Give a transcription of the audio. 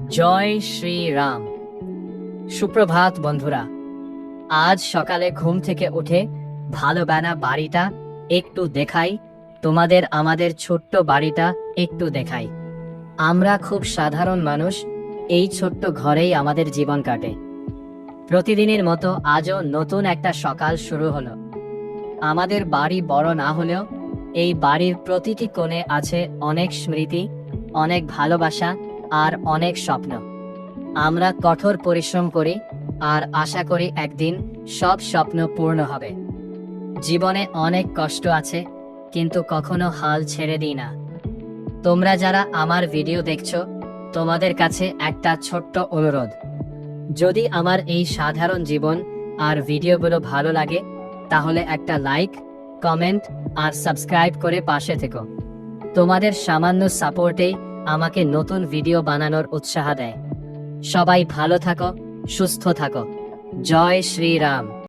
জয় শ্রী রাম। সুপ্রভাত বন্ধুরা। আজ সকালে ঘুম থেকে উঠে ভালো বানা বাড়িটা একটু দেখাই তোমাদের। আমাদের ছোট্ট বাড়িটা একটু দেখাই। আমরা খুব সাধারণ মানুষ, এই ছোট্ট ঘরেই আমাদের জীবন কাটে। প্রতিদিনের মতো আজও নতুন একটা সকাল শুরু হলো। আমাদের বাড়ি বড় না হলেও এই বাড়ির প্রতিটি কোণে আছে অনেক স্মৃতি, অনেক ভালোবাসা আর অনেক স্বপ্ন। আমরা কঠোর পরিশ্রম করি আর আশা করি একদিন সব স্বপ্ন পূর্ণ হবে। জীবনে অনেক কষ্ট আছে, কিন্তু কখনো হাল ছেড়ে দিই না। তোমরা যারা আমার ভিডিও দেখছো, তোমাদের কাছে একটা ছোট্ট অনুরোধ। যদি আমার এই সাধারণ জীবন আর ভিডিওগুলো ভালো লাগে, তাহলে একটা লাইক, কমেন্ট আর সাবস্ক্রাইব করে পাশে থেকো। তোমাদের সামান্য সাপোর্টেই আমাকে নতুন ভিডিও বানানোর উৎসাহ দেয়। সবাই ভালো থাকো, সুস্থ থাকো। জয় শ্রী রাম।